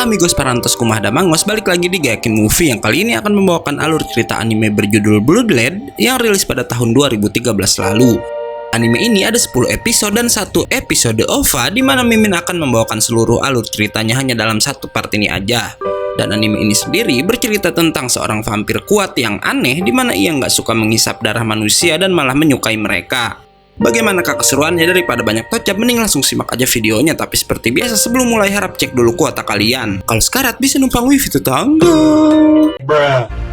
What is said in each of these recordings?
Halo amigos parantos kumahda mangos, balik lagi di Gayakin Movie yang kali ini akan membawakan alur cerita anime berjudul Bloodlet yang rilis pada tahun 2013 lalu. Anime ini ada 10 episode dan satu episode OVA di mana Mimin akan membawakan seluruh alur ceritanya hanya dalam satu part ini aja. Dan anime ini sendiri bercerita tentang seorang vampir kuat yang aneh di mana ia nggak suka menghisap darah manusia dan malah menyukai mereka. Bagaimanakah keseruannya? Daripada banyak tocap, mending langsung simak aja videonya. Tapi seperti biasa sebelum mulai harap cek dulu kuota kalian. Kalau sekarat bisa numpang wifi tetangga. Bruh.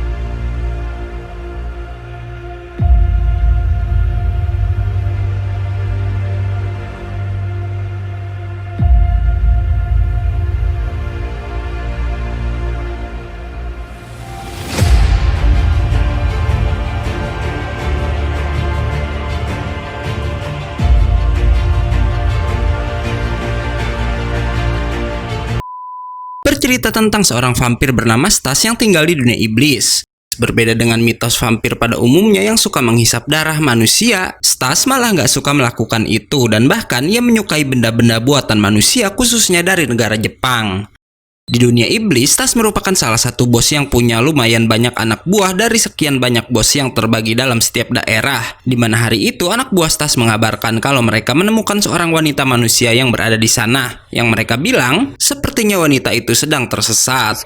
Bercerita tentang seorang vampir bernama Stas yang tinggal di dunia iblis. Berbeda dengan mitos vampir pada umumnya yang suka menghisap darah manusia, Stas malah nggak suka melakukan itu dan bahkan ia menyukai benda-benda buatan manusia khususnya dari negara Jepang. Di dunia iblis, Stas merupakan salah satu bos yang punya lumayan banyak anak buah dari sekian banyak bos yang terbagi dalam setiap daerah. Di mana hari itu anak buah Stas mengabarkan kalau mereka menemukan seorang wanita manusia yang berada di sana. Yang mereka bilang, sepertinya wanita itu sedang tersesat.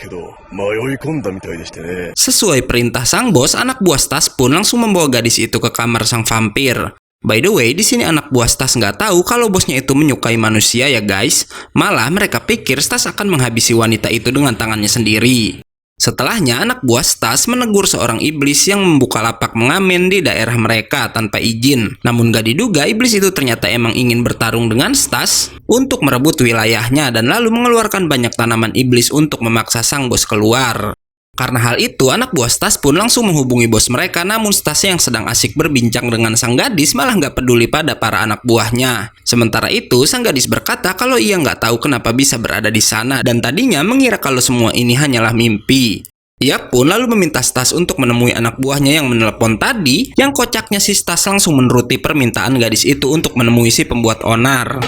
Sesuai perintah sang bos, anak buah Stas pun langsung membawa gadis itu ke kamar sang vampir. By the way, di sini anak buah Stas nggak tahu kalau bosnya itu menyukai manusia ya guys. Malah mereka pikir Stas akan menghabisi wanita itu dengan tangannya sendiri. Setelahnya anak buah Stas menegur seorang iblis yang membuka lapak mengamen di daerah mereka tanpa izin. Namun gak diduga iblis itu ternyata emang ingin bertarung dengan Stas untuk merebut wilayahnya dan lalu mengeluarkan banyak tanaman iblis untuk memaksa sang bos keluar. Karena hal itu, anak buah Stas pun langsung menghubungi bos mereka, namun Stas yang sedang asik berbincang dengan sang gadis malah nggak peduli pada para anak buahnya. Sementara itu, sang gadis berkata kalau ia nggak tahu kenapa bisa berada di sana dan tadinya mengira kalau semua ini hanyalah mimpi. Ia pun lalu meminta Stas untuk menemui anak buahnya yang menelepon tadi, yang kocaknya si Stas langsung menuruti permintaan gadis itu untuk menemui si pembuat onar.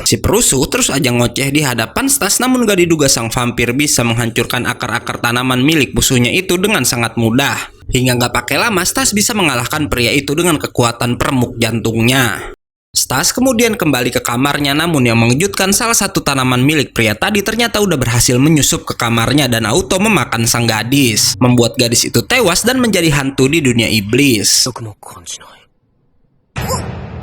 Si perusuh terus aja ngoceh di hadapan Stas, namun gak diduga sang vampir bisa menghancurkan akar-akar tanaman milik musuhnya itu dengan sangat mudah. Hingga gak pakai lama Stas bisa mengalahkan pria itu dengan kekuatan peremuk jantungnya. Stas kemudian kembali ke kamarnya, namun yang mengejutkan salah satu tanaman milik pria tadi ternyata udah berhasil menyusup ke kamarnya dan auto memakan sang gadis. Membuat gadis itu tewas dan menjadi hantu di dunia iblis.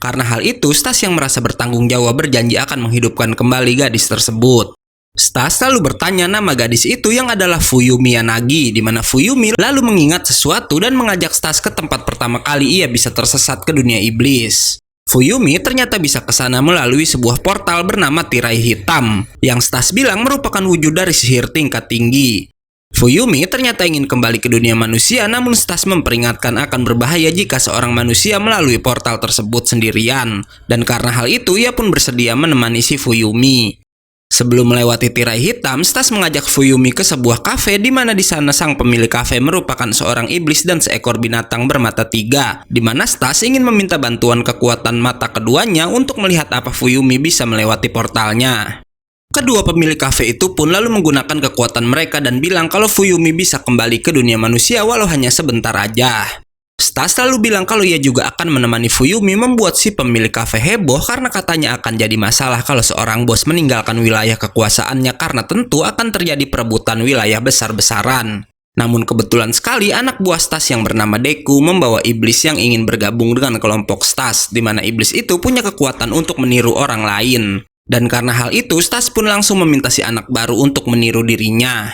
Karena hal itu, Stas yang merasa bertanggung jawab berjanji akan menghidupkan kembali gadis tersebut. Stas lalu bertanya nama gadis itu yang adalah Fuyumi Yanagi, di mana Fuyumi lalu mengingat sesuatu dan mengajak Stas ke tempat pertama kali ia bisa tersesat ke dunia iblis. Fuyumi ternyata bisa ke sana melalui sebuah portal bernama Tirai Hitam, yang Stas bilang merupakan wujud dari sihir tingkat tinggi. Fuyumi ternyata ingin kembali ke dunia manusia, namun Stas memperingatkan akan berbahaya jika seorang manusia melalui portal tersebut sendirian. Dan karena hal itu, ia pun bersedia menemani si Fuyumi. Sebelum melewati tirai hitam, Stas mengajak Fuyumi ke sebuah kafe di mana di sana sang pemilik kafe merupakan seorang iblis dan seekor binatang bermata tiga, di mana Stas ingin meminta bantuan kekuatan mata keduanya untuk melihat apa Fuyumi bisa melewati portalnya. Kedua pemilik kafe itu pun lalu menggunakan kekuatan mereka dan bilang kalau Fuyumi bisa kembali ke dunia manusia walau hanya sebentar aja. Stas lalu bilang kalau ia juga akan menemani Fuyumi, membuat si pemilik kafe heboh karena katanya akan jadi masalah kalau seorang bos meninggalkan wilayah kekuasaannya karena tentu akan terjadi perebutan wilayah besar-besaran. Namun kebetulan sekali anak buah Stas yang bernama Deku membawa iblis yang ingin bergabung dengan kelompok Stas, di mana iblis itu punya kekuatan untuk meniru orang lain. Dan karena hal itu, Stas pun langsung meminta si anak baru untuk meniru dirinya.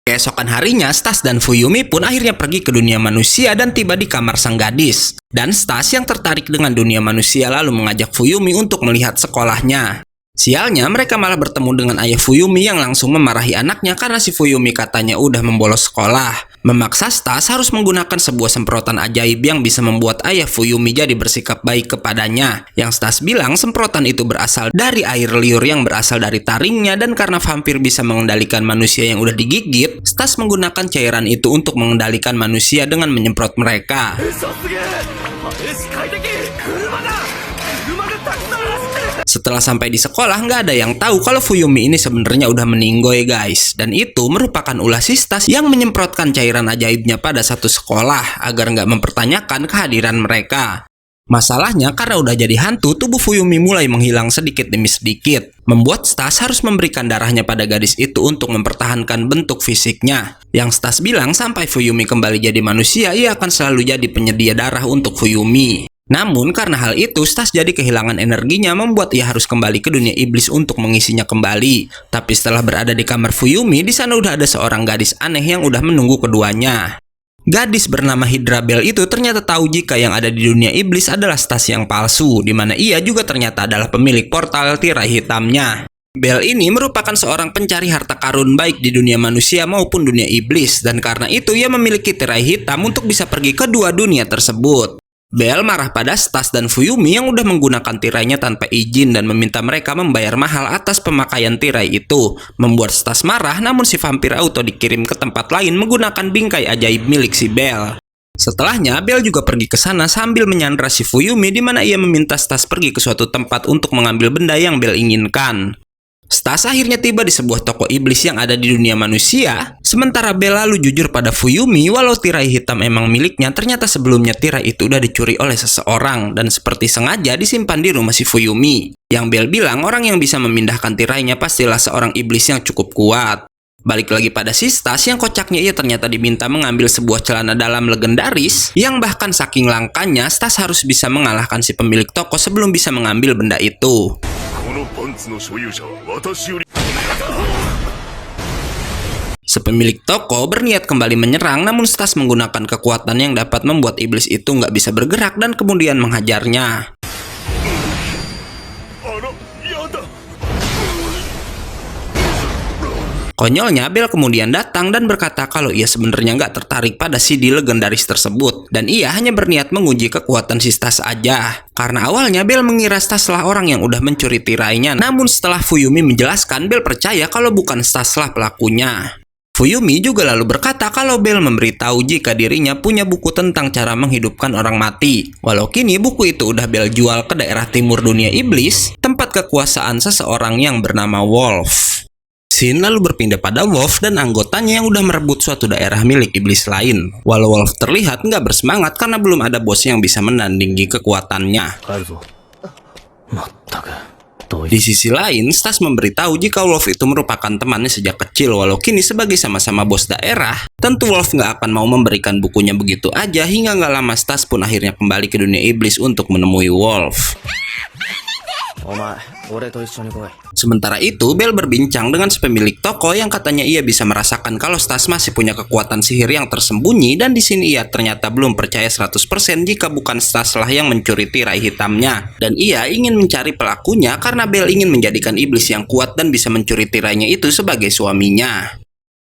Keesokan harinya, Stas dan Fuyumi pun akhirnya pergi ke dunia manusia dan tiba di kamar sang gadis. Dan Stas yang tertarik dengan dunia manusia lalu mengajak Fuyumi untuk melihat sekolahnya. Sialnya, mereka malah bertemu dengan ayah Fuyumi yang langsung memarahi anaknya karena si Fuyumi katanya udah membolos sekolah. Memaksa Stas harus menggunakan sebuah semprotan ajaib yang bisa membuat ayah Fuyumi jadi bersikap baik kepadanya. Yang Stas bilang semprotan itu berasal dari air liur yang berasal dari taringnya, dan karena vampir bisa mengendalikan manusia yang udah digigit, Stas menggunakan cairan itu untuk mengendalikan manusia dengan menyemprot mereka. Setelah sampai di sekolah, nggak ada yang tahu kalau Fuyumi ini sebenarnya udah meninggoy guys. Dan itu merupakan ulah si Stas yang menyemprotkan cairan ajaibnya pada satu sekolah agar nggak mempertanyakan kehadiran mereka. Masalahnya karena udah jadi hantu, tubuh Fuyumi mulai menghilang sedikit demi sedikit. Membuat Stas harus memberikan darahnya pada gadis itu untuk mempertahankan bentuk fisiknya. Yang Stas bilang sampai Fuyumi kembali jadi manusia, ia akan selalu jadi penyedia darah untuk Fuyumi. Namun karena hal itu, Stas jadi kehilangan energinya membuat ia harus kembali ke dunia iblis untuk mengisinya kembali. Tapi setelah berada di kamar Fuyumi, di sana udah ada seorang gadis aneh yang udah menunggu keduanya. Gadis bernama Hydra Bell itu ternyata tahu jika yang ada di dunia iblis adalah Stas yang palsu, di mana ia juga ternyata adalah pemilik portal tirai hitamnya. Bell ini merupakan seorang pencari harta karun baik di dunia manusia maupun dunia iblis, dan karena itu ia memiliki tirai hitam untuk bisa pergi ke dua dunia tersebut. Bell marah pada Stas dan Fuyumi yang udah menggunakan tirainya tanpa izin dan meminta mereka membayar mahal atas pemakaian tirai itu. Membuat Stas marah, namun si vampir auto dikirim ke tempat lain menggunakan bingkai ajaib milik si Bell. Setelahnya, Bell juga pergi ke sana sambil menyandra si Fuyumi di mana ia meminta Stas pergi ke suatu tempat untuk mengambil benda yang Bell inginkan. Stas akhirnya tiba di sebuah toko iblis yang ada di dunia manusia, sementara Bell lalu jujur pada Fuyumi walau tirai hitam emang miliknya, ternyata sebelumnya tirai itu udah dicuri oleh seseorang dan seperti sengaja disimpan di rumah si Fuyumi. Yang Bell bilang orang yang bisa memindahkan tirainya pastilah seorang iblis yang cukup kuat. Balik lagi pada si Stas yang kocaknya ia ternyata diminta mengambil sebuah celana dalam legendaris yang bahkan saking langkanya Stas harus bisa mengalahkan si pemilik toko sebelum bisa mengambil benda itu. Sepemilik toko berniat kembali menyerang, namun Stas menggunakan kekuatan yang dapat membuat iblis itu nggak bisa bergerak dan kemudian menghajarnya. Konyolnya, Bell kemudian datang dan berkata kalau ia sebenarnya nggak tertarik pada CD legendaris tersebut, dan ia hanya berniat menguji kekuatan si Stas aja. Karena awalnya Bell mengira Stas lah orang yang udah mencuri tirainya, namun setelah Fuyumi menjelaskan, Bell percaya kalau bukan Stas lah pelakunya. Fuyumi juga lalu berkata kalau Bell memberitahu jika dirinya punya buku tentang cara menghidupkan orang mati. Walau kini buku itu udah Bell jual ke daerah timur dunia iblis, tempat kekuasaan seseorang yang bernama Wolf. Scene lalu berpindah pada Wolf dan anggotanya yang udah merebut suatu daerah milik iblis lain. Walau Wolf terlihat nggak bersemangat karena belum ada bos yang bisa menandingi kekuatannya. Di sisi lain, Stas memberitahu jika Wolf itu merupakan temannya sejak kecil. Walau kini sebagai sama-sama bos daerah, tentu Wolf nggak akan mau memberikan bukunya begitu aja. Hingga nggak lama Stas pun akhirnya kembali ke dunia iblis untuk menemui Wolf. Sementara itu, Bell berbincang dengan sepemilik toko yang katanya ia bisa merasakan kalau Stas masih punya kekuatan sihir yang tersembunyi, dan di sini ia ternyata belum percaya 100% jika bukan Stas lah yang mencuri tirai hitamnya. Dan ia ingin mencari pelakunya karena Bell ingin menjadikan iblis yang kuat dan bisa mencuri tirainya itu sebagai suaminya.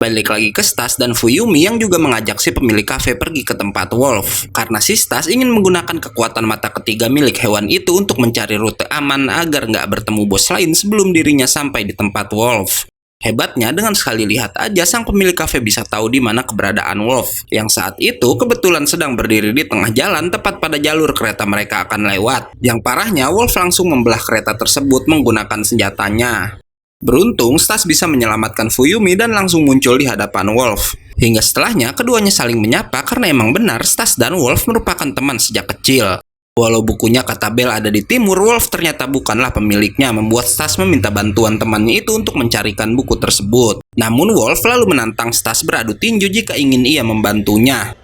Balik lagi ke Stas dan Fuyumi yang juga mengajak si pemilik kafe pergi ke tempat Wolf. Karena si Stas ingin menggunakan kekuatan mata ketiga milik hewan itu untuk mencari rute aman agar nggak bertemu bos lain sebelum dirinya sampai di tempat Wolf. Hebatnya dengan sekali lihat aja sang pemilik kafe bisa tahu di mana keberadaan Wolf. Yang saat itu kebetulan sedang berdiri di tengah jalan tepat pada jalur kereta mereka akan lewat. Yang parahnya Wolf langsung membelah kereta tersebut menggunakan senjatanya. Beruntung, Stas bisa menyelamatkan Fuyumi dan langsung muncul di hadapan Wolf. Hingga setelahnya, keduanya saling menyapa karena emang benar Stas dan Wolf merupakan teman sejak kecil. Walau bukunya kata Bell ada di timur, Wolf ternyata bukanlah pemiliknya, membuat Stas meminta bantuan temannya itu untuk mencarikan buku tersebut. Namun Wolf lalu menantang Stas beradu tinju jika ingin ia membantunya.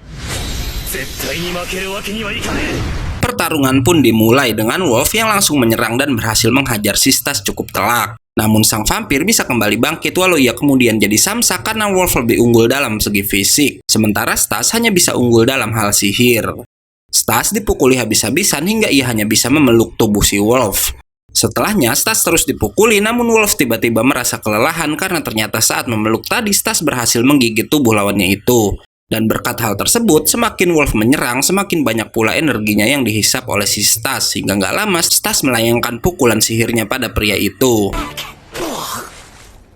Pertarungan pun dimulai dengan Wolf yang langsung menyerang dan berhasil menghajar si Stas cukup telak. Namun sang vampir bisa kembali bangkit walau ia kemudian jadi samsa karena Wolf lebih unggul dalam segi fisik. Sementara Stas hanya bisa unggul dalam hal sihir. Stas dipukuli habis-habisan hingga ia hanya bisa memeluk tubuh si Wolf. Setelahnya Stas terus dipukuli, namun Wolf tiba-tiba merasa kelelahan karena ternyata saat memeluk tadi Stas berhasil menggigit tubuh lawannya itu. Dan berkat hal tersebut, semakin Wolf menyerang, semakin banyak pula energinya yang dihisap oleh si Stas. Hingga nggak lama, Stas melayangkan pukulan sihirnya pada pria itu.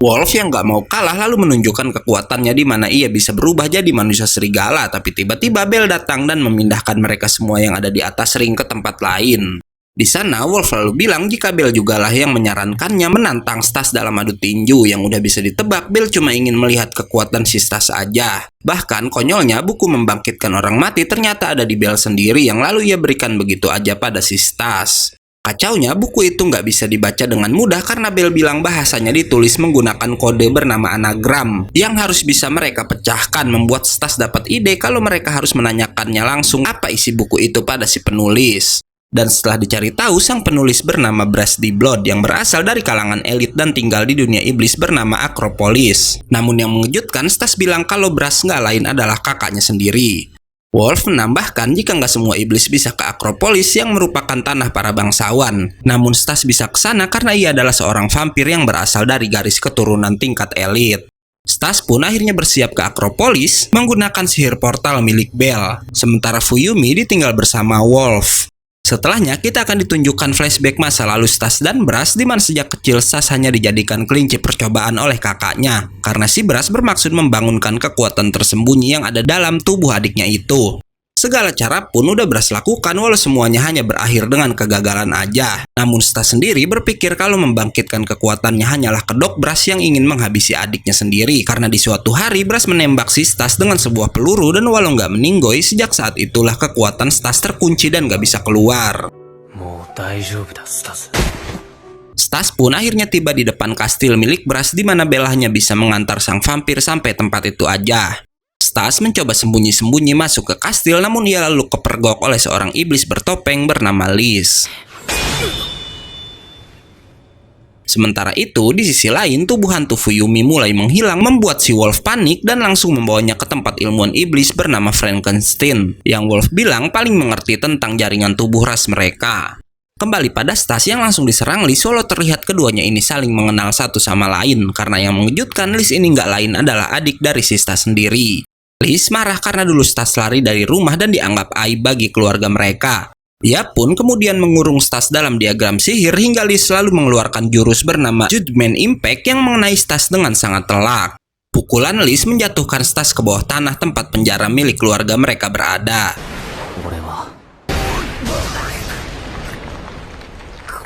Wolf yang nggak mau kalah lalu menunjukkan kekuatannya di mana ia bisa berubah jadi manusia serigala. Tapi tiba-tiba Bell datang dan memindahkan mereka semua yang ada di atas ring ke tempat lain. Di sana, Wolf lalu bilang jika Bell jugalah yang menyarankannya menantang Stas dalam adu tinju. Yang udah bisa ditebak, Bell cuma ingin melihat kekuatan si Stas aja. Bahkan konyolnya, buku membangkitkan orang mati ternyata ada di Bell sendiri yang lalu ia berikan begitu aja pada si Stas. Kacaunya, buku itu nggak bisa dibaca dengan mudah karena Bell bilang bahasanya ditulis menggunakan kode bernama anagram yang harus bisa mereka pecahkan, membuat Stas dapat ide kalau mereka harus menanyakannya langsung apa isi buku itu pada si penulis. Dan setelah dicari tahu, sang penulis bernama Brass the Blood yang berasal dari kalangan elit dan tinggal di dunia iblis bernama Acropolis. Namun yang mengejutkan, Stas bilang kalau Brass nggak lain adalah kakaknya sendiri. Wolf menambahkan jika nggak semua iblis bisa ke Acropolis yang merupakan tanah para bangsawan. Namun Stas bisa ke sana karena ia adalah seorang vampir yang berasal dari garis keturunan tingkat elit. Stas pun akhirnya bersiap ke Acropolis menggunakan sihir portal milik Bell. Sementara Fuyumi ditinggal bersama Wolf. Setelahnya, kita akan ditunjukkan flashback masa lalu Stas dan Brass di mana sejak kecil Stas hanya dijadikan kelinci percobaan oleh kakaknya karena si Brass bermaksud membangunkan kekuatan tersembunyi yang ada dalam tubuh adiknya itu. Segala cara pun udah Brass lakukan walau semuanya hanya berakhir dengan kegagalan aja. Namun Stas sendiri berpikir kalau membangkitkan kekuatannya hanyalah kedok Brass yang ingin menghabisi adiknya sendiri. Karena di suatu hari Brass menembak si Stas dengan sebuah peluru dan walau nggak meninggoy, sejak saat itulah kekuatan Stas terkunci dan nggak bisa keluar. Stas pun akhirnya tiba di depan kastil milik Brass di mana Bella hanya bisa mengantar sang vampir sampai tempat itu aja. Stas mencoba sembunyi-sembunyi masuk ke kastil, namun ia lalu kepergok oleh seorang iblis bertopeng bernama Liz. Sementara itu, di sisi lain, tubuh hantu Fuyumi mulai menghilang, membuat si Wolf panik dan langsung membawanya ke tempat ilmuwan iblis bernama Frankenstein, yang Wolf bilang paling mengerti tentang jaringan tubuh ras mereka. Kembali pada Stas yang langsung diserang Liz, walau terlihat keduanya ini saling mengenal satu sama lain, karena yang mengejutkan Liz ini nggak lain adalah adik dari si Stas sendiri. Liz marah karena dulu Stas lari dari rumah dan dianggap aib bagi keluarga mereka. Ia pun kemudian mengurung Stas dalam diagram sihir hingga Liz selalu mengeluarkan jurus bernama Judgment Impact yang mengenai Stas dengan sangat telak. Pukulan Liz menjatuhkan Stas ke bawah tanah tempat penjara milik keluarga mereka berada.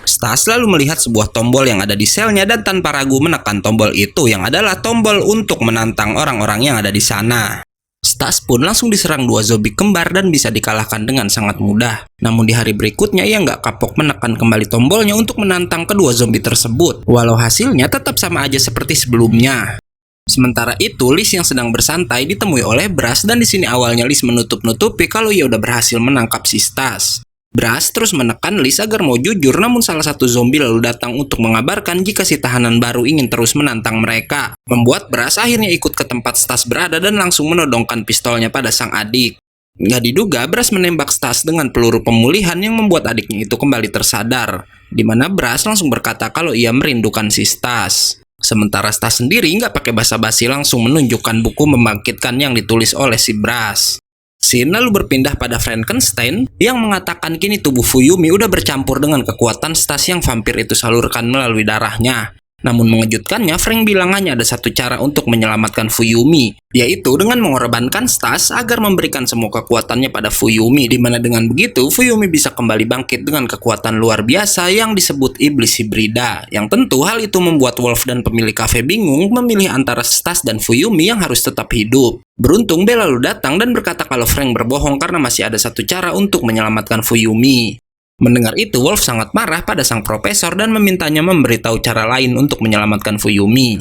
Stas lalu melihat sebuah tombol yang ada di selnya dan tanpa ragu menekan tombol itu yang adalah tombol untuk menantang orang-orang yang ada di sana. Stas pun langsung diserang dua zombie kembar dan bisa dikalahkan dengan sangat mudah. Namun di hari berikutnya ia nggak kapok menekan kembali tombolnya untuk menantang kedua zombie tersebut. Walau hasilnya tetap sama aja seperti sebelumnya. Sementara itu, Liz yang sedang bersantai ditemui oleh Brass dan di sini awalnya Liz menutup-nutupi kalau ia udah berhasil menangkap si Stas. Brass terus menekan Liz agar mau jujur, namun salah satu zombie lalu datang untuk mengabarkan jika si tahanan baru ingin terus menantang mereka. Membuat Brass akhirnya ikut ke tempat Stas berada dan langsung menodongkan pistolnya pada sang adik. Nggak diduga, Brass menembak Stas dengan peluru pemulihan yang membuat adiknya itu kembali tersadar. Di mana Brass langsung berkata kalau ia merindukan si Stas. Sementara Stas sendiri nggak pakai basa-basi langsung menunjukkan buku membangkitkan yang ditulis oleh si Brass. Scene lalu berpindah pada Frankenstein yang mengatakan kini tubuh Fuyumi udah bercampur dengan kekuatan Stas yang vampir itu salurkan melalui darahnya. Namun mengejutkannya, Frank bilang hanya ada satu cara untuk menyelamatkan Fuyumi, yaitu dengan mengorbankan Stas agar memberikan semua kekuatannya pada Fuyumi, dimana dengan begitu Fuyumi bisa kembali bangkit dengan kekuatan luar biasa yang disebut iblis hibrida. Yang tentu hal itu membuat Wolf dan pemilik kafe bingung memilih antara Stas dan Fuyumi yang harus tetap hidup. Beruntung Bella lalu datang dan berkata kalau Frank berbohong karena masih ada satu cara untuk menyelamatkan Fuyumi. Mendengar itu, Wolf sangat marah pada sang profesor dan memintanya memberitahu cara lain untuk menyelamatkan Fuyumi.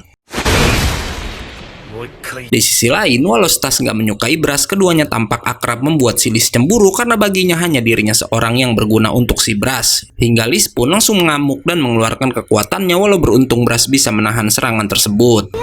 Di sisi lain, walau Stas nggak menyukai Brass, keduanya tampak akrab membuat si Liz cemburu karena baginya hanya dirinya seorang yang berguna untuk si Brass. Hingga Liz pun langsung mengamuk dan mengeluarkan kekuatannya walau beruntung Brass bisa menahan serangan tersebut.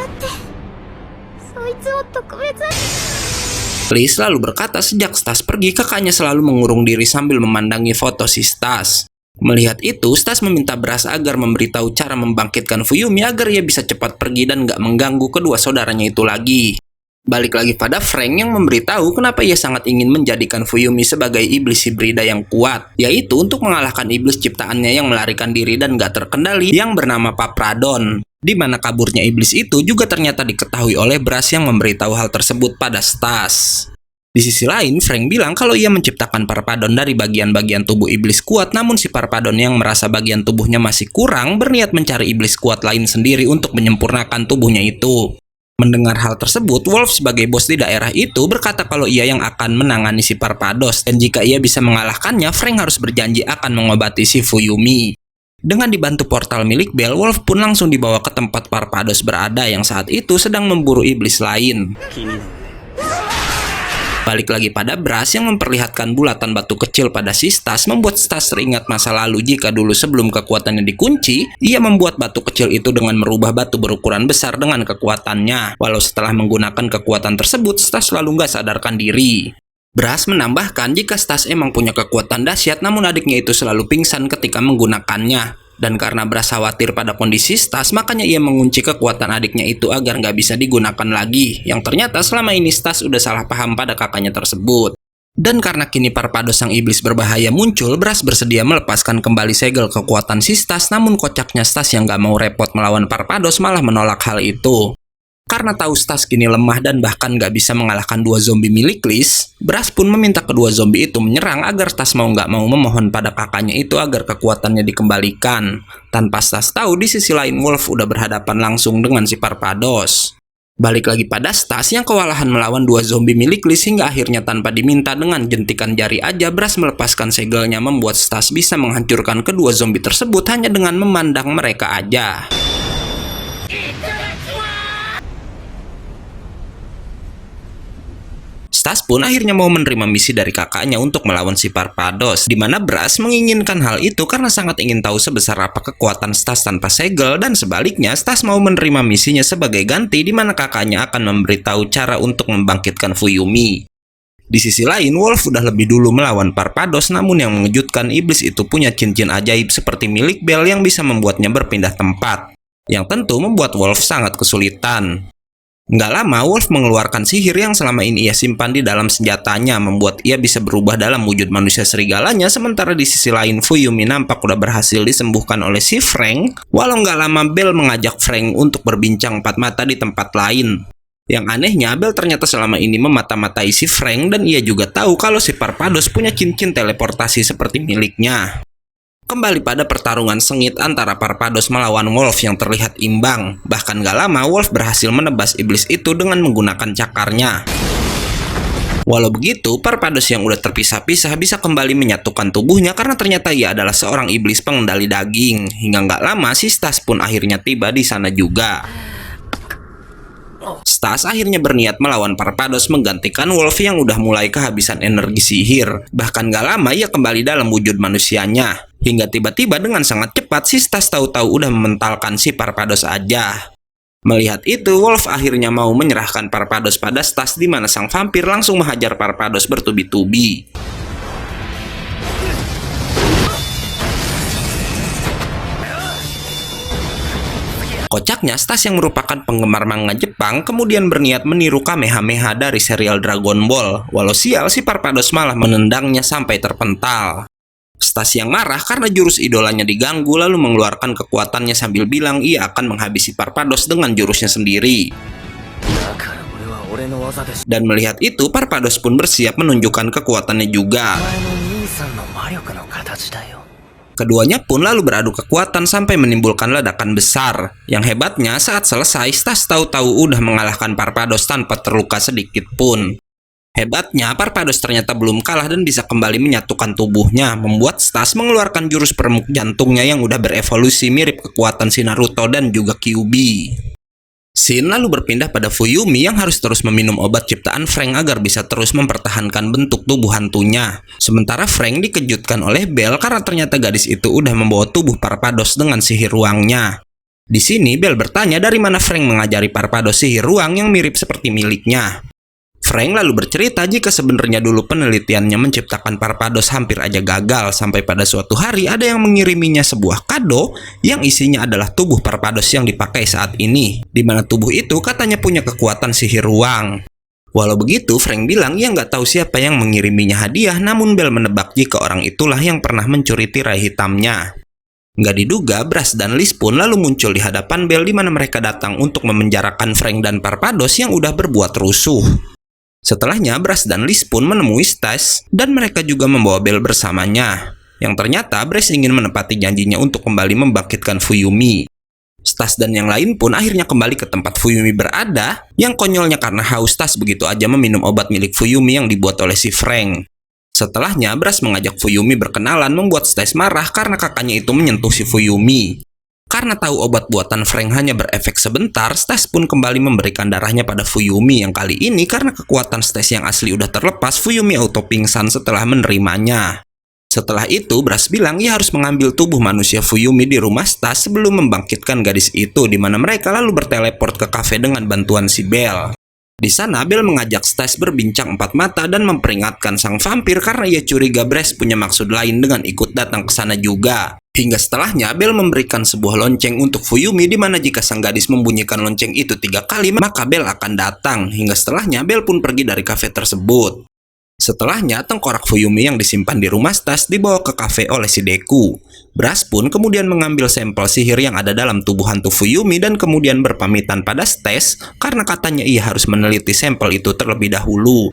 Liz lalu berkata sejak Stas pergi, kakaknya selalu mengurung diri sambil memandangi foto si Stas. Melihat itu, Stas meminta Brass agar memberitahu cara membangkitkan Fuyumi agar ia bisa cepat pergi dan gak mengganggu kedua saudaranya itu lagi. Balik lagi pada Frank yang memberitahu kenapa ia sangat ingin menjadikan Fuyumi sebagai iblis hibrida yang kuat, yaitu untuk mengalahkan iblis ciptaannya yang melarikan diri dan gak terkendali yang bernama Papradon. Di mana kaburnya iblis itu juga ternyata diketahui oleh Brass yang memberitahu hal tersebut pada Stas. Di sisi lain, Frank bilang kalau ia menciptakan Parpadon dari bagian-bagian tubuh iblis kuat, namun si Parpadon yang merasa bagian tubuhnya masih kurang berniat mencari iblis kuat lain sendiri untuk menyempurnakan tubuhnya itu. Mendengar hal tersebut, Wolf sebagai bos di daerah itu berkata kalau ia yang akan menangani si Parpados, dan jika ia bisa mengalahkannya, Frank harus berjanji akan mengobati si Fuyumi. Dengan dibantu portal milik Bell, Wolf pun langsung dibawa ke tempat Parpados berada yang saat itu sedang memburu iblis lain. Balik lagi pada Brass yang memperlihatkan bulatan batu kecil pada si Stas membuat Stas teringat masa lalu jika dulu sebelum kekuatannya dikunci, ia membuat batu kecil itu dengan merubah batu berukuran besar dengan kekuatannya. Walau setelah menggunakan kekuatan tersebut, Stas lalu nggak sadarkan diri. Brass menambahkan jika Stas emang punya kekuatan dahsyat, namun adiknya itu selalu pingsan ketika menggunakannya. Dan karena Brass khawatir pada kondisi Stas, makanya ia mengunci kekuatan adiknya itu agar nggak bisa digunakan lagi. Yang ternyata selama ini Stas udah salah paham pada kakaknya tersebut. Dan karena kini Parpados sang iblis berbahaya muncul, Brass bersedia melepaskan kembali segel kekuatan si Stas, namun kocaknya Stas yang nggak mau repot melawan Parpados malah menolak hal itu. Karena tahu Stas kini lemah dan bahkan nggak bisa mengalahkan dua zombie milik Liz, Brass pun meminta kedua zombie itu menyerang agar Stas mau nggak mau memohon pada kakaknya itu agar kekuatannya dikembalikan. Tanpa Stas tahu, di sisi lain Wolf udah berhadapan langsung dengan si Parpados. Balik lagi pada Stas yang kewalahan melawan dua zombie milik Liz hingga akhirnya tanpa diminta dengan jentikan jari aja Brass melepaskan segelnya membuat Stas bisa menghancurkan kedua zombie tersebut hanya dengan memandang mereka aja. Stas pun akhirnya mau menerima misi dari kakaknya untuk melawan si Parpados, di mana Brass menginginkan hal itu karena sangat ingin tahu sebesar apa kekuatan Stas tanpa segel, dan sebaliknya Stas mau menerima misinya sebagai ganti di mana kakaknya akan memberitahu cara untuk membangkitkan Fuyumi. Di sisi lain, Wolf udah lebih dulu melawan Parpados, namun yang mengejutkan iblis itu punya cincin ajaib seperti milik Bell yang bisa membuatnya berpindah tempat, yang tentu membuat Wolf sangat kesulitan. Nggak lama, Wolf mengeluarkan sihir yang selama ini ia simpan di dalam senjatanya, membuat ia bisa berubah dalam wujud manusia serigalanya, sementara di sisi lain Fuyumi nampak udah berhasil disembuhkan oleh si Frank. Walau nggak lama, Bell mengajak Frank untuk berbincang empat mata di tempat lain. Yang anehnya, Bell ternyata selama ini memata-matai si Frank, dan ia juga tahu kalau si Parpados punya cincin teleportasi seperti miliknya. Kembali pada pertarungan sengit antara Parpados melawan Wolf yang terlihat imbang. Bahkan gak lama, Wolf berhasil menebas iblis itu dengan menggunakan cakarnya. Walau begitu, Parpados yang udah terpisah-pisah bisa kembali menyatukan tubuhnya karena ternyata ia adalah seorang iblis pengendali daging. Hingga gak lama, si Stas pun akhirnya tiba di sana juga. Stas akhirnya berniat melawan Parpados menggantikan Wolf yang udah mulai kehabisan energi sihir. Bahkan gak lama ia kembali dalam wujud manusianya. Hingga tiba-tiba dengan sangat cepat si Stas tahu-tahu udah mementalkan si Parpados aja. Melihat itu, Wolf akhirnya mau menyerahkan Parpados pada Stas, di mana sang vampir langsung menghajar Parpados bertubi-tubi. Kocaknya, Stas yang merupakan penggemar manga Jepang kemudian berniat meniru Kamehameha dari serial Dragon Ball. Walau sial, si Parpados malah menendangnya sampai terpental. Stas yang marah karena jurus idolanya diganggu lalu mengeluarkan kekuatannya sambil bilang ia akan menghabisi Parpados dengan jurusnya sendiri. Dan melihat itu, Parpados pun bersiap menunjukkan kekuatannya juga. Keduanya pun lalu beradu kekuatan sampai menimbulkan ledakan besar. Yang hebatnya, saat selesai, Stas tahu-tahu udah mengalahkan Parpados tanpa terluka sedikit pun. Hebatnya, Parpados ternyata belum kalah dan bisa kembali menyatukan tubuhnya, membuat Stas mengeluarkan jurus peremuk jantungnya yang udah berevolusi mirip kekuatan si Naruto dan juga Kyuubi. Shin lalu berpindah pada Fuyumi yang harus terus meminum obat ciptaan Frank agar bisa terus mempertahankan bentuk tubuh hantunya. Sementara Frank dikejutkan oleh Bell karena ternyata gadis itu udah membawa tubuh Parpados dengan sihir ruangnya. Di sini Bell bertanya dari mana Frank mengajari Parpados sihir ruang yang mirip seperti miliknya. Frank lalu bercerita jika sebenarnya dulu penelitiannya menciptakan Parpados hampir aja gagal sampai pada suatu hari ada yang mengiriminya sebuah kado yang isinya adalah tubuh Parpados yang dipakai saat ini, di mana tubuh itu katanya punya kekuatan sihir ruang. Walau begitu, Frank bilang ia nggak tahu siapa yang mengiriminya hadiah, namun Bell menebak jika orang itulah yang pernah mencuri tirai hitamnya. Nggak diduga, Brass dan Liz pun lalu muncul di hadapan Bell di mana mereka datang untuk memenjarakan Frank dan Parpados yang udah berbuat rusuh. Setelahnya, Brass dan Liz pun menemui Stas dan mereka juga membawa Belle bersamanya. Yang ternyata Brass ingin menepati janjinya untuk kembali membangkitkan Fuyumi. Stas dan yang lain pun akhirnya kembali ke tempat Fuyumi berada. Yang konyolnya karena haus, Stas begitu aja meminum obat milik Fuyumi yang dibuat oleh si Frank. Setelahnya, Brass mengajak Fuyumi berkenalan membuat Stas marah karena kakaknya itu menyentuh si Fuyumi. Karena tahu obat buatan Frank hanya berefek sebentar, Stas pun kembali memberikan darahnya pada Fuyumi yang kali ini karena kekuatan Stas yang asli udah terlepas, Fuyumi auto pingsan setelah menerimanya. Setelah itu, Brass bilang ia harus mengambil tubuh manusia Fuyumi di rumah Stas sebelum membangkitkan gadis itu, di mana mereka lalu berteleport ke kafe dengan bantuan si Belle. Di sana, Belle mengajak Stas berbincang empat mata dan memperingatkan sang vampir karena ia curiga Brass punya maksud lain dengan ikut datang ke sana juga. Hingga setelahnya, Belle memberikan sebuah lonceng untuk Fuyumi di mana jika sang gadis membunyikan lonceng itu 3 kali, maka Belle akan datang. Hingga setelahnya, Belle pun pergi dari kafe tersebut. Setelahnya, tengkorak Fuyumi yang disimpan di rumah Stas dibawa ke kafe oleh si Deku. Brass pun kemudian mengambil sampel sihir yang ada dalam tubuh hantu Fuyumi dan kemudian berpamitan pada Stas karena katanya ia harus meneliti sampel itu terlebih dahulu.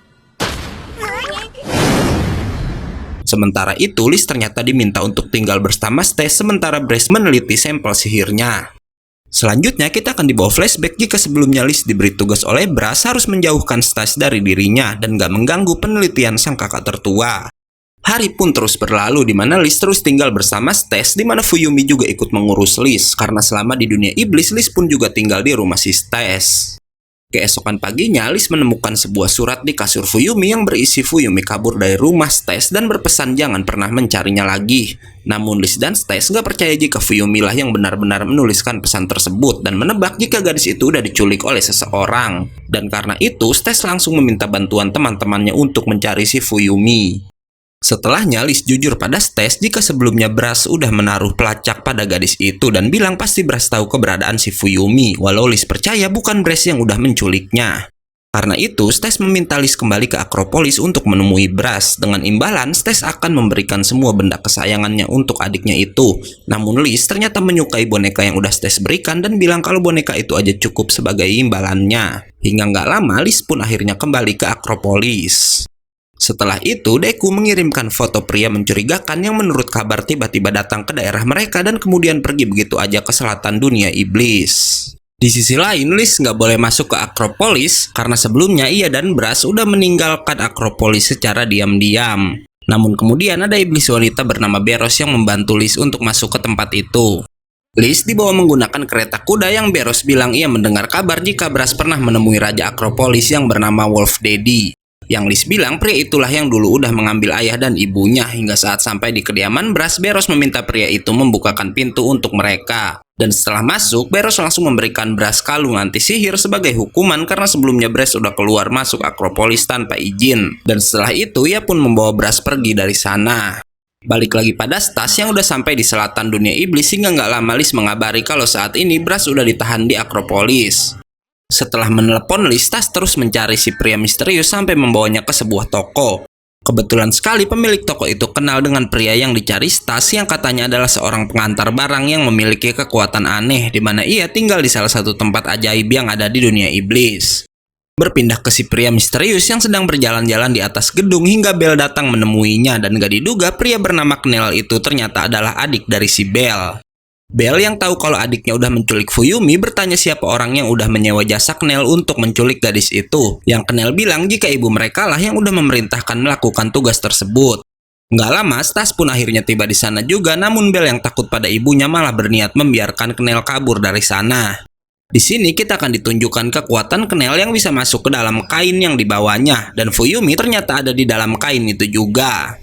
Sementara itu, Liz ternyata diminta untuk tinggal bersama Stas sementara Brass meneliti sampel sihirnya. Selanjutnya, kita akan dibawa flashback jika sebelumnya Liz diberi tugas oleh Brass harus menjauhkan Stas dari dirinya dan gak mengganggu penelitian sang kakak tertua. Hari pun terus berlalu di mana Liz terus tinggal bersama Stas, di mana Fuyumi juga ikut mengurus Liz karena selama di dunia iblis, Liz pun juga tinggal di rumah si Stas. Keesokan paginya, Liz menemukan sebuah surat di kasur Fuyumi yang berisi Fuyumi kabur dari rumah Stas dan berpesan jangan pernah mencarinya lagi. Namun Liz dan Stas gak percaya jika Fuyumi lah yang benar-benar menuliskan pesan tersebut dan menebak jika gadis itu udah diculik oleh seseorang. Dan karena itu, Stas langsung meminta bantuan teman-temannya untuk mencari si Fuyumi. Setelahnya, Liz jujur pada Stas jika sebelumnya Brass udah menaruh pelacak pada gadis itu dan bilang pasti Brass tahu keberadaan si Fuyumi, walau Liz percaya bukan Brass yang udah menculiknya. Karena itu, Stas meminta Liz kembali ke Akropolis untuk menemui Brass. Dengan imbalan, Stas akan memberikan semua benda kesayangannya untuk adiknya itu. Namun Liz ternyata menyukai boneka yang udah Stas berikan dan bilang kalau boneka itu aja cukup sebagai imbalannya. Hingga nggak lama, Liz pun akhirnya kembali ke Akropolis. Setelah itu, Deku mengirimkan foto pria mencurigakan yang menurut kabar tiba-tiba datang ke daerah mereka dan kemudian pergi begitu aja ke selatan dunia iblis. Di sisi lain, Liz nggak boleh masuk ke Akropolis karena sebelumnya ia dan Brass udah meninggalkan Akropolis secara diam-diam. Namun kemudian ada iblis wanita bernama Beros yang membantu Liz untuk masuk ke tempat itu. Liz dibawa menggunakan kereta kuda yang Beros bilang ia mendengar kabar jika Brass pernah menemui Raja Akropolis yang bernama Wolf Daddy. Yang Liz bilang pria itulah yang dulu udah mengambil ayah dan ibunya. Hingga saat sampai di kediaman Brass, Beros meminta pria itu membukakan pintu untuk mereka. Dan setelah masuk, Beros langsung memberikan Brass kalung anti sihir sebagai hukuman karena sebelumnya Brass udah keluar masuk Akropolis tanpa izin. Dan setelah itu ia pun membawa Brass pergi dari sana. Balik lagi pada Stas yang udah sampai di selatan dunia iblis hingga nggak lama Liz mengabari kalau saat ini Brass udah ditahan di Akropolis. Setelah menelepon Liz, Stas terus mencari si pria misterius sampai membawanya ke sebuah toko. Kebetulan sekali pemilik toko itu kenal dengan pria yang dicari Stas yang katanya adalah seorang pengantar barang yang memiliki kekuatan aneh di mana ia tinggal di salah satu tempat ajaib yang ada di dunia iblis. Berpindah ke si pria misterius yang sedang berjalan-jalan di atas gedung hingga Belle datang menemuinya dan gak diduga pria bernama Knell itu ternyata adalah adik dari si Belle. Belle yang tahu kalau adiknya udah menculik Fuyumi bertanya siapa orang yang udah menyewa jasa Knell untuk menculik gadis itu. Yang Knell bilang jika ibu mereka lah yang udah memerintahkan melakukan tugas tersebut. Nggak lama, Stas pun akhirnya tiba di sana juga, namun Belle yang takut pada ibunya malah berniat membiarkan Knell kabur dari sana. Di sini kita akan ditunjukkan kekuatan Knell yang bisa masuk ke dalam kain yang dibawanya, dan Fuyumi ternyata ada di dalam kain itu juga.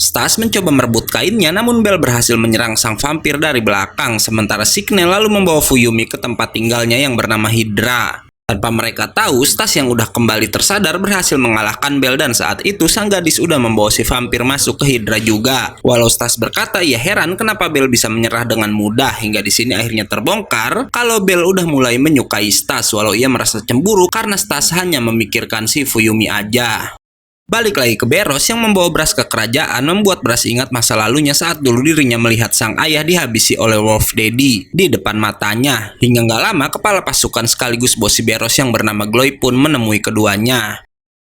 Stas mencoba merebut kainnya, namun Belle berhasil menyerang sang vampir dari belakang, sementara si Knell lalu membawa Fuyumi ke tempat tinggalnya yang bernama Hydra. Tanpa mereka tahu, Stas yang udah kembali tersadar berhasil mengalahkan Belle dan saat itu sang gadis udah membawa si vampir masuk ke Hydra juga. Walau Stas berkata ia heran kenapa Belle bisa menyerah dengan mudah, hingga di sini akhirnya terbongkar kalau Belle udah mulai menyukai Stas walau ia merasa cemburu karena Stas hanya memikirkan si Fuyumi aja. Balik lagi ke Beros yang membawa Brass ke kerajaan membuat Brass ingat masa lalunya saat dulu dirinya melihat sang ayah dihabisi oleh Wolf Daddy di depan matanya. Hingga nggak lama kepala pasukan sekaligus bos si Beros yang bernama Gloy pun menemui keduanya.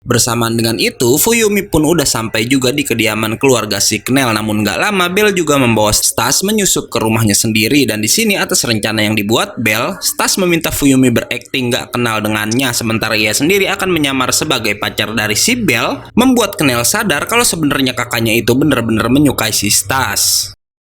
Bersamaan dengan itu, Fuyumi pun udah sampai juga di kediaman keluarga si Knell. Namun gak lama, Bell juga membawa Stas menyusup ke rumahnya sendiri. Dan di sini atas rencana yang dibuat Bell, Stas meminta Fuyumi berakting gak kenal dengannya, sementara ia sendiri akan menyamar sebagai pacar dari si Bell, membuat Knell sadar kalau sebenarnya kakaknya itu benar-benar menyukai si Stas.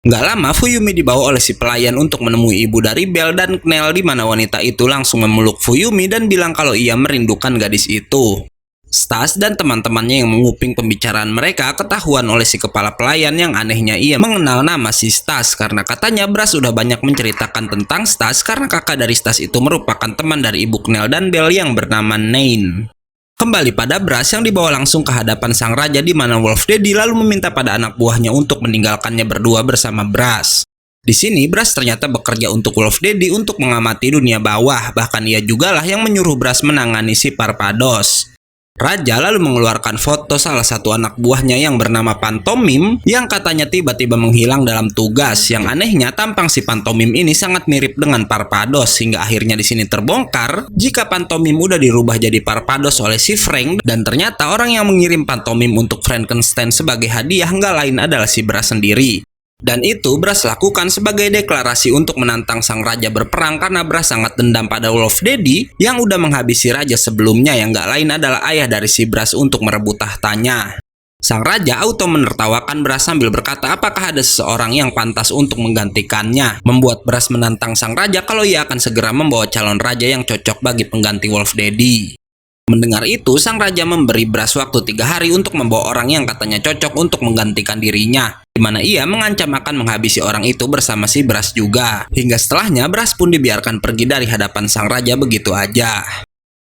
Gak lama, Fuyumi dibawa oleh si pelayan untuk menemui ibu dari Bell dan Knell, di mana wanita itu langsung memeluk Fuyumi dan bilang kalau ia merindukan gadis itu. Stas dan teman-temannya yang menguping pembicaraan mereka ketahuan oleh si kepala pelayan yang anehnya ia mengenal nama si Stas karena katanya Brass sudah banyak menceritakan tentang Stas karena kakak dari Stas itu merupakan teman dari ibu Knell dan Bell yang bernama Nain. Kembali pada Brass yang dibawa langsung ke hadapan sang raja di mana Wolf Daddy lalu meminta pada anak buahnya untuk meninggalkannya berdua bersama Brass. Di sini Brass ternyata bekerja untuk Wolf Daddy untuk mengamati dunia bawah, bahkan ia jugalah yang menyuruh Brass menangani si Parpados. Raja lalu mengeluarkan foto salah satu anak buahnya yang bernama Pantomim yang katanya tiba-tiba menghilang dalam tugas. Yang anehnya tampang si Pantomim ini sangat mirip dengan Parpados hingga akhirnya di sini terbongkar jika Pantomim udah dirubah jadi Parpados oleh si Frank dan ternyata orang yang mengirim Pantomim untuk Frankenstein sebagai hadiah nggak lain adalah si Brass sendiri. Dan itu Brass lakukan sebagai deklarasi untuk menantang sang raja berperang karena Brass sangat dendam pada Wolf Daddy yang udah menghabisi raja sebelumnya yang gak lain adalah ayah dari si Brass untuk merebut tahtanya. Sang raja auto menertawakan Brass sambil berkata apakah ada seseorang yang pantas untuk menggantikannya, membuat Brass menantang sang raja kalau ia akan segera membawa calon raja yang cocok bagi pengganti Wolf Daddy. Mendengar itu, sang raja memberi Brass waktu 3 hari untuk membawa orang yang katanya cocok untuk menggantikan dirinya, di mana ia mengancam akan menghabisi orang itu bersama si Brass juga. Hingga setelahnya, Brass pun dibiarkan pergi dari hadapan sang raja begitu aja.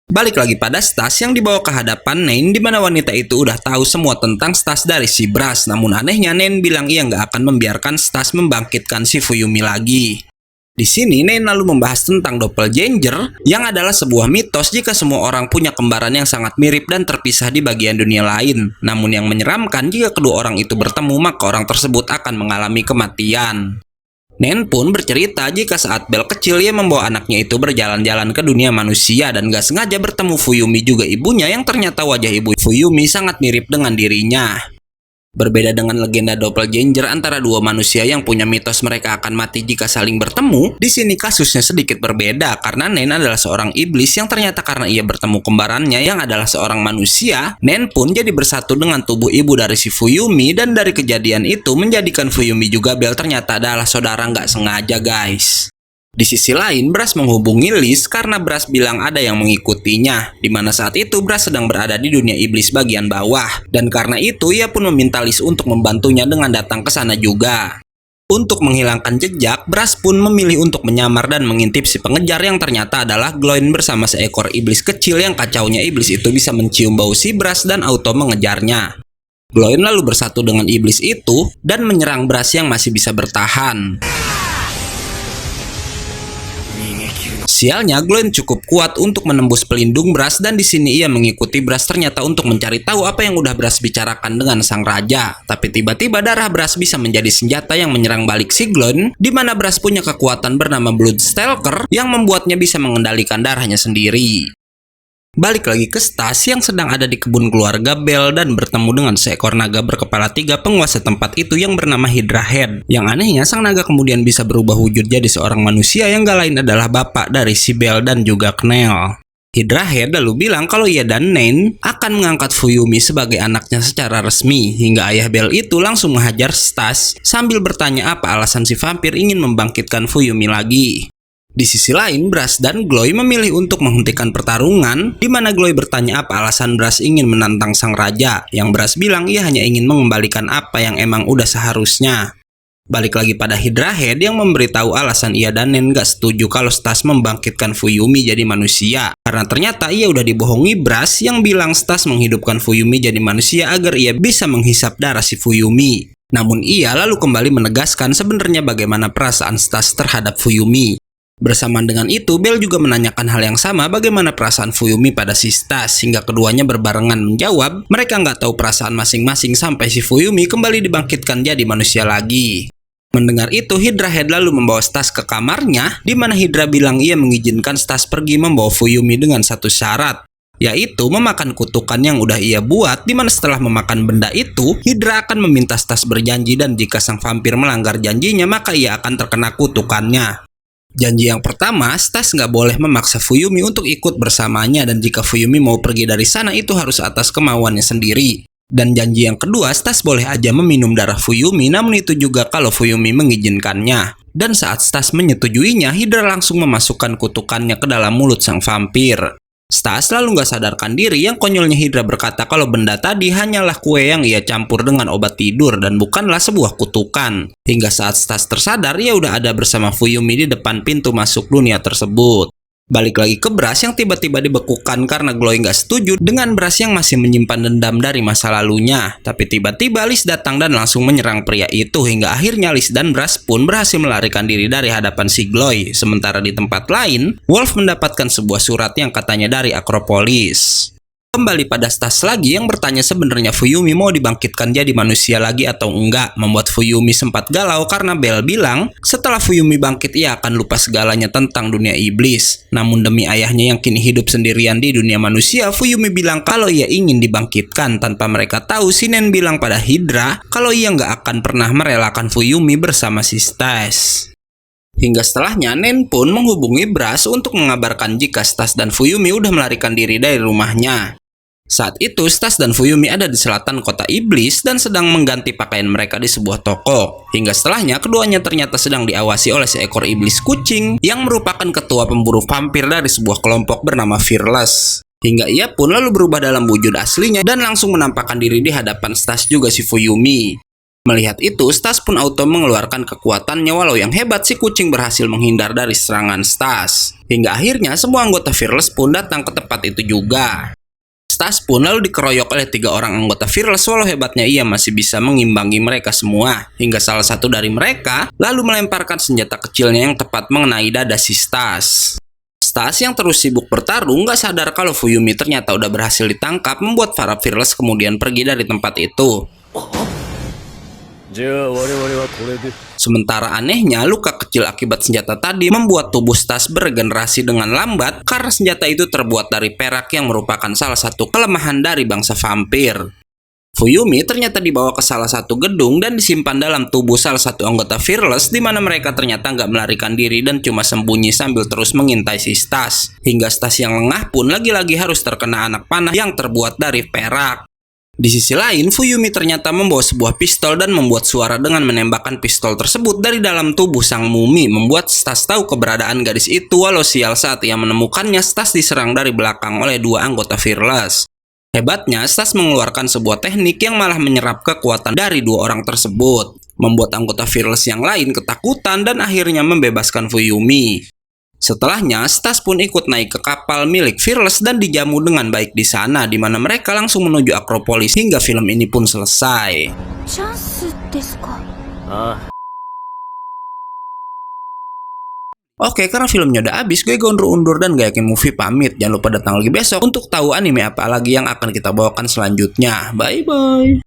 Balik lagi pada Stas yang dibawa ke hadapan Nain, di mana wanita itu udah tahu semua tentang Stas dari si Brass. Namun anehnya Nain bilang ia nggak akan membiarkan Stas membangkitkan si Fuyumi lagi. Di sini Nain lalu membahas tentang doppelganger yang adalah sebuah mitos jika semua orang punya kembaran yang sangat mirip dan terpisah di bagian dunia lain. Namun yang menyeramkan jika kedua orang itu bertemu maka orang tersebut akan mengalami kematian. Nain pun bercerita jika saat Bell kecil ia membawa anaknya itu berjalan-jalan ke dunia manusia dan gak sengaja bertemu Fuyumi juga ibunya yang ternyata wajah ibu Fuyumi sangat mirip dengan dirinya. Berbeda dengan legenda doppelganger antara dua manusia yang punya mitos mereka akan mati jika saling bertemu, di sini kasusnya sedikit berbeda karena Nain adalah seorang iblis yang ternyata karena ia bertemu kembarannya yang adalah seorang manusia, Nain pun jadi bersatu dengan tubuh ibu dari si Fuyumi dan dari kejadian itu menjadikan Fuyumi juga Bell ternyata adalah saudara nggak sengaja guys. Di sisi lain, Brass menghubungi Liz karena Brass bilang ada yang mengikutinya, di mana saat itu Brass sedang berada di dunia iblis bagian bawah, dan karena itu ia pun meminta Liz untuk membantunya dengan datang ke sana juga. Untuk menghilangkan jejak, Brass pun memilih untuk menyamar dan mengintip si pengejar yang ternyata adalah Gloin bersama seekor iblis kecil yang kacaunya iblis itu bisa mencium bau si Brass dan auto mengejarnya. Gloin lalu bersatu dengan iblis itu dan menyerang Brass yang masih bisa bertahan. Sialnya, Gloin cukup kuat untuk menembus pelindung Brass dan di sini ia mengikuti Brass ternyata untuk mencari tahu apa yang udah Brass bicarakan dengan sang raja. Tapi tiba-tiba darah Brass bisa menjadi senjata yang menyerang balik si Gloin, di mana Brass punya kekuatan bernama Blood Stalker yang membuatnya bisa mengendalikan darahnya sendiri. Balik lagi ke Stas yang sedang ada di kebun keluarga Bell dan bertemu dengan seekor naga berkepala 3 penguasa tempat itu yang bernama Hydra Head. Yang anehnya sang naga kemudian bisa berubah wujud jadi seorang manusia yang gak lain adalah bapak dari si Bell dan juga Knell. Hydra Head lalu bilang kalau ia dan Nain akan mengangkat Fuyumi sebagai anaknya secara resmi, hingga ayah Bell itu langsung menghajar Stas sambil bertanya apa alasan si vampir ingin membangkitkan Fuyumi lagi. Di sisi lain, Brass dan Gloy memilih untuk menghentikan pertarungan, di mana Gloy bertanya apa alasan Brass ingin menantang sang raja, yang Brass bilang ia hanya ingin mengembalikan apa yang emang udah seharusnya. Balik lagi pada Hydra Head yang memberitahu alasan ia dan Nain gak setuju kalau Stas membangkitkan Fuyumi jadi manusia, karena ternyata ia udah dibohongi Brass yang bilang Stas menghidupkan Fuyumi jadi manusia agar ia bisa menghisap darah si Fuyumi. Namun ia lalu kembali menegaskan sebenarnya bagaimana perasaan Stas terhadap Fuyumi. Bersamaan dengan itu, Bell juga menanyakan hal yang sama bagaimana perasaan Fuyumi pada si Stas, hingga keduanya berbarengan menjawab mereka nggak tahu perasaan masing-masing sampai si Fuyumi kembali dibangkitkan jadi manusia lagi. Mendengar itu, Hydra Head lalu membawa Stas ke kamarnya, di mana Hydra bilang ia mengizinkan Stas pergi membawa Fuyumi dengan satu syarat. yaitu memakan kutukan yang udah ia buat, dimana setelah memakan benda itu, Hydra akan meminta Stas berjanji dan jika sang vampir melanggar janjinya maka ia akan terkena kutukannya. Janji yang pertama, Stas nggak boleh memaksa Fuyumi untuk ikut bersamanya dan jika Fuyumi mau pergi dari sana itu harus atas kemauannya sendiri. Dan janji yang kedua, Stas boleh aja meminum darah Fuyumi, namun itu juga kalau Fuyumi mengizinkannya. Dan saat Stas menyetujuinya, Hydra langsung memasukkan kutukannya ke dalam mulut sang vampir. Stas lalu nggak sadarkan diri, yang konyolnya Hydra berkata kalau benda tadi hanyalah kue yang ia campur dengan obat tidur dan bukanlah sebuah kutukan. Hingga saat Stas tersadar, ia udah ada bersama Fuyumi di depan pintu masuk dunia tersebut. Balik lagi ke Brass yang tiba-tiba dibekukan karena Gloy nggak setuju dengan Brass yang masih menyimpan dendam dari masa lalunya. Tapi tiba-tiba Liz datang dan langsung menyerang pria itu hingga akhirnya Liz dan Brass pun berhasil melarikan diri dari hadapan si Gloy. Sementara di tempat lain, Wolf mendapatkan sebuah surat yang katanya dari Akropolis. Kembali pada Stas lagi yang bertanya sebenarnya Fuyumi mau dibangkitkan jadi manusia lagi atau enggak, membuat Fuyumi sempat galau karena Bell bilang setelah Fuyumi bangkit ia akan lupa segalanya tentang dunia iblis. Namun demi ayahnya yang kini hidup sendirian di dunia manusia, Fuyumi bilang kalau ia ingin dibangkitkan. Tanpa mereka tahu, Shinen bilang pada Hydra kalau ia nggak akan pernah merelakan Fuyumi bersama si Stas. Hingga setelahnya, Nen pun menghubungi Brass untuk mengabarkan jika Stas dan Fuyumi udah melarikan diri dari rumahnya. Saat itu, Stas dan Fuyumi ada di selatan kota iblis dan sedang mengganti pakaian mereka di sebuah toko. Hingga setelahnya, keduanya ternyata sedang diawasi oleh seekor iblis kucing yang merupakan ketua pemburu vampir dari sebuah kelompok bernama Fearless. Hingga ia pun lalu berubah dalam wujud aslinya dan langsung menampakkan diri di hadapan Stas juga si Fuyumi. Melihat itu, Stas pun auto mengeluarkan kekuatannya walau yang hebat si kucing berhasil menghindar dari serangan Stas. Hingga akhirnya semua anggota Fearless pun datang ke tempat itu juga. Stas pun lalu dikeroyok oleh 3 orang anggota Fearless walau hebatnya ia masih bisa mengimbangi mereka semua. Hingga salah satu dari mereka lalu melemparkan senjata kecilnya yang tepat mengenai dada si Stas. Stas yang terus sibuk bertarung gak sadar kalau Fuyumi ternyata udah berhasil ditangkap, membuat para Fearless kemudian pergi dari tempat itu. Sementara anehnya, luka kecil akibat senjata tadi membuat tubuh Stas beregenerasi dengan lambat karena senjata itu terbuat dari perak yang merupakan salah satu kelemahan dari bangsa vampir. Fuyumi ternyata dibawa ke salah satu gedung dan disimpan dalam tubuh salah satu anggota Fearless, di mana mereka ternyata nggak melarikan diri dan cuma sembunyi sambil terus mengintai si Stas. Hingga Stas yang lengah pun lagi-lagi harus terkena anak panah yang terbuat dari perak. Di sisi lain, Fuyumi ternyata membawa sebuah pistol dan membuat suara dengan menembakkan pistol tersebut dari dalam tubuh sang mumi, membuat Stas tahu keberadaan gadis itu walau sial saat ia menemukannya, Stas diserang dari belakang oleh 2 anggota Fearless. Hebatnya, Stas mengeluarkan sebuah teknik yang malah menyerap kekuatan dari 2 orang tersebut, membuat anggota Fearless yang lain ketakutan dan akhirnya membebaskan Fuyumi. Setelahnya, Stas pun ikut naik ke kapal milik Fearless dan dijamu dengan baik di sana, di mana mereka langsung menuju Akropolis hingga film ini pun selesai. Oke, karena filmnya udah habis, gue undur dan gak yakin movie pamit. Jangan lupa datang lagi besok untuk tahu anime apa lagi yang akan kita bawakan selanjutnya. Bye-bye.